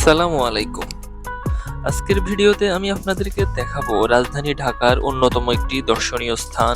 আসসালামু আলাইকুম। আজকের ভিডিওতে আমি আপনাদেরকে দেখাবো রাজধানী ঢাকার অন্যতম একটি দর্শনীয় স্থান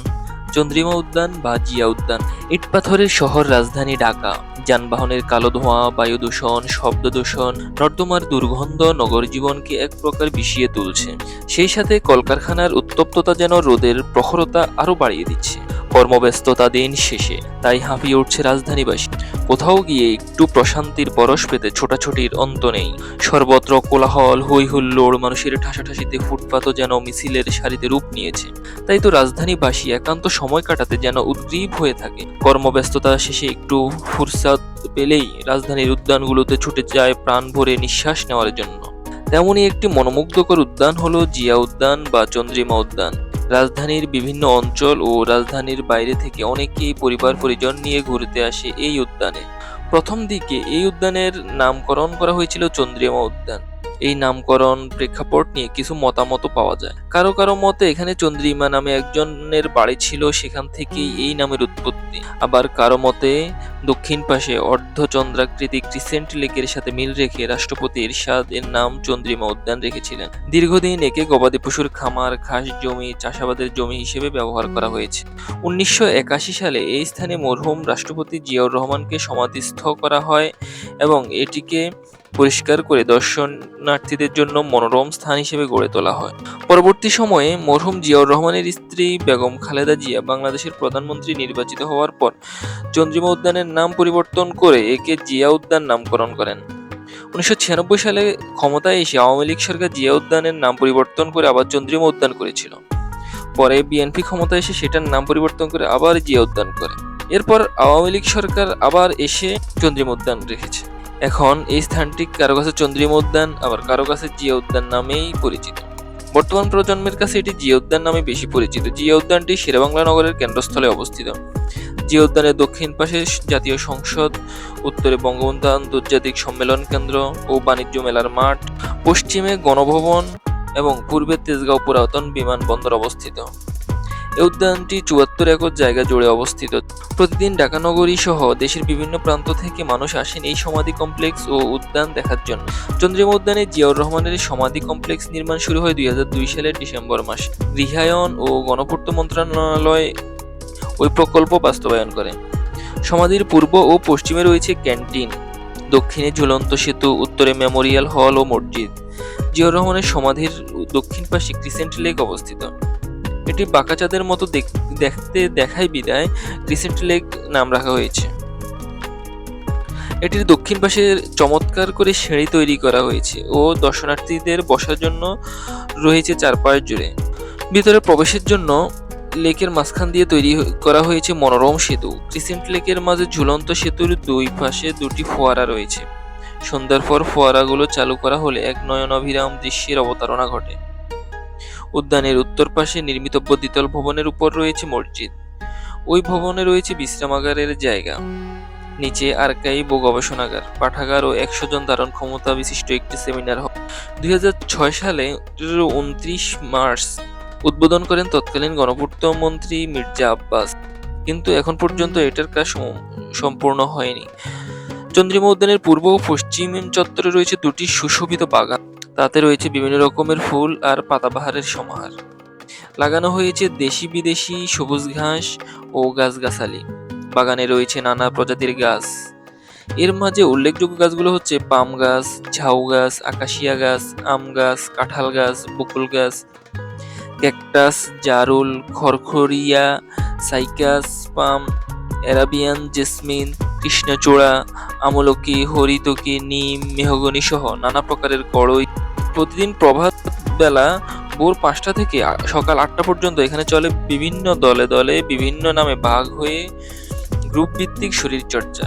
চন্দ্রিমা উদ্যান বা জিয়া উদ্যান। ইট পাথরের শহর রাজধানী ঢাকা। যানবাহনের কালো ধোঁয়া, বায়ু দূষণ, শব্দ দূষণ, নর্দমার দুর্গন্ধ নগর জীবনকে এক প্রকার বিষিয়ে তুলছে। সেই সাথে কলকারখানার উত্তপ্ততা যেন রোদের প্রখরতা আরো বাড়িয়ে দিচ্ছে। কর্মব্যস্ততা দিন শেষে, তাই হাঁপিয়ে উঠছে রাজধানীবাসী। কোথাও গিয়ে একটু প্রশান্তির পরশ পেতে ছোটাছুটির অন্ত নেই। সর্বত্র কোলাহল, হই হুল্লোড়, মানুষের ঠাসাঠাসিতে ফুটপাতও যেন মিছিলের সারিতে রূপ নিয়েছে। তাই তো রাজধানীবাসী একান্ত সময় কাটাতে যেন উদ্গ্রীব হয়ে থাকে। কর্মব্যস্ততা শেষে একটু ফুরসাত পেলেই রাজধানীর উদ্যানগুলোতে ছুটে যায় প্রাণ ভরে নিঃশ্বাস নেওয়ার জন্য। তেমনই একটি মনোমুগ্ধকর উদ্যান হলো জিয়া উদ্যান বা চন্দ্রিমা উদ্যান। রাজধানীর বিভিন্ন অঞ্চল ও রাজধানীর বাইরে থেকে অনেকেই পরিবার পরিজন নিয়ে ঘুরতে আসে এই উদ্যানে। প্রথম দিকে এই উদ্যানের নামকরণ করা হয়েছিল চন্দ্রিমা উদ্যান। এই নামকরণ প্রেক্ষাপট নিয়ে কিছু মতামত পাওয়া যায়। কারো কারো মতে এখানে চন্দ্রিমা নামে একজনের বাড়ি ছিল, সেখান থেকেই এই নামের উৎপত্তি। আবার কারো মতে দক্ষিণ পাশে অর্ধচন্দ্রাকৃতি ক্রিসেন্ট লেকের সাথে মিল রেখে রাষ্ট্রপতি এরশাদ এর নাম চন্দ্রিমা উদ্যান রেখেছিলেন। দীর্ঘদিন একে গবাদি পশুর খামার, খাস জমি, চাষাবাদের জমি হিসেবে ব্যবহার করা হয়েছে। 1981 সালে এই স্থানে মরহুম রাষ্ট্রপতি জিয়াউর রহমানকে সমাধিস্থ করা হয় এবং এটিকে পরিষ্কার করে দর্শনার্থীদের জন্য মনোরম স্থান হিসেবে গড়ে তোলা হয়। পরবর্তী সময়ে মরহুম জিয়াউর রহমানের স্ত্রী বেগম খালেদা জিয়া বাংলাদেশের প্রধানমন্ত্রী নির্বাচিত হওয়ার পর চন্দ্রিমা উদ্যানের নাম পরিবর্তন করে একে জিয়া উদ্যান নামকরণ করেন। 1996 সালে ক্ষমতায় এসে আওয়ামী লীগ সরকার জিয়া উদ্যানের নাম পরিবর্তন করে আবার চন্দ্রিমা উদ্যান করেছিল। পরে বিএনপি ক্ষমতায় এসে সেটার নাম পরিবর্তন করে আবার জিয়া উদ্যান করে। এরপর আওয়ামী লীগ সরকার আবার এসে চন্দ্রিমা উদ্যান রেখেছে। এখন এই স্থানটি কারো কাছে চন্দ্রিমা উদ্যান, আবার কারো কাছে জিয়া উদ্যান নামেই পরিচিত। বর্তমান প্রজন্মের কাছে এটি জিয়া উদ্যান নামে বেশি পরিচিত। জিয়া উদ্যানটি শেরেবাংলা নগরের কেন্দ্রস্থলে অবস্থিত। জিয়া উদ্যানের দক্ষিণ পাশে জাতীয় সংসদ, উত্তরে বঙ্গবন্ধু আন্তর্জাতিক সম্মেলন কেন্দ্র ও বাণিজ্য মেলার মাঠ, পশ্চিমে গণভবন এবং পূর্বে তেজগাঁও পুরাতন বিমানবন্দর অবস্থিত। এই উদ্যানটি 74 একর জায়গা জুড়ে অবস্থিত। প্রতিদিন ঢাকা নগরী সহ দেশের বিভিন্ন প্রান্ত থেকে মানুষ আসেন এই সমাধি কমপ্লেক্স ও উদ্যান দেখার জন্য। চন্দ্রিমা উদ্যানে জিয়াউর রহমানের সমাধি কমপ্লেক্স নির্মাণ শুরু হয় 2002 সালের ডিসেম্বর মাসে। গৃহায়ন ও গণপূর্ত মন্ত্রণালয় ওই প্রকল্প বাস্তবায়ন করে। সমাধির পূর্ব ও পশ্চিমে রয়েছে ক্যান্টিন, দক্ষিণে ঝুলন্ত সেতু, উত্তরে মেমোরিয়াল হল ও মসজিদ। জিয়াউর রহমানের সমাধির দক্ষিণ পাশে ক্রিসেন্ট লেক অবস্থিত। এটি বাঁকা চাঁদের মতো দেখতে দেখায় বিদায় ক্রিসেন্ট লেক নাম রাখা হয়েছে। এটির দক্ষিণ পাশে চমৎকার করে সিঁড়ি তৈরি করা হয়েছে ও দর্শনার্থীদের বসার জন্য রয়েছে চারপাশ জুড়ে। ভিতরে প্রবেশের জন্য লেকের মাঝখান দিয়ে তৈরি করা হয়েছে মনোরম সেতু। ক্রিসেন্ট লেকের মাঝে ঝুলন্ত সেতুর দুই পাশে দুটি ফোয়ারা রয়েছে। সন্ধ্যার পর ফোয়ারাগুলো চালু করা হলে এক নয়নাভিরাম দৃশ্যের অবতারণা ঘটে। উদ্যানের উত্তর পাশে নির্মিতব্য দ্বিতল ভবনের উপর রয়েছে মসজিদ। ওই ভবনে রয়েছে বিশ্রামাগারের জায়গা, নিচে আর্কাইভ ও গবেষণাগার, পাঠাগার ও 100 জন ধারণ ক্ষমতা বিশিষ্ট একটি সেমিনার হল। 2006 সালে 29 মার্চ উদ্বোধন করেন তৎকালীন গণপূর্ত মন্ত্রী মির্জা আব্বাস, কিন্তু এখন পর্যন্ত এটার কাজ সম্পূর্ণ হয়নি। চন্দ্রিমা উদ্যানের পূর্ব ও পশ্চিম চত্বরে রয়েছে দুটি সুশোভিত বাগান। তাতে রয়েছে বিভিন্ন রকমের ফুল আর পাতাবাহারের সমাহার। লাগানো হয়েছে দেশি বিদেশি সবুজ ঘাস ও গাছগাছালি। বাগানে রয়েছে নানা প্রজাতির গাছ। এর মাঝে উল্লেখযোগ্য গাছগুলো হচ্ছে পাম গাছ, ঝাউ গাছ, আকাশিয়া গাছ, আম গাছ, কাঁঠাল গাছ, বকুল গাছ, ক্যাকটাস, জারুল, খরখরিয়া, সাইকাস পাম, অ্যারাবিয়ান জেসমিন, কৃষ্ণচূড়া, আমলকি, হরিতকি, নিম, মেহগনি সহ নানা প্রকারের কড়ই। প্রতিদিন প্রভাত বেলা ভোর 5টা থেকে সকাল 8টা পর্যন্ত এখানে চলে বিভিন্ন দলে দলে বিভিন্ন নামে ভাগ হয়ে গ্রুপ ভিত্তিক শরীরচর্চা।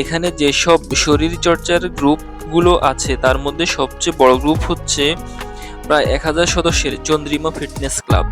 এখানে যেসব শরীরচর্চার গ্রুপগুলো আছে তার মধ্যে সবচেয়ে বড় গ্রুপ হচ্ছে প্রায় 1000 সদস্যের চন্দ্রিমা ফিটনেস ক্লাব।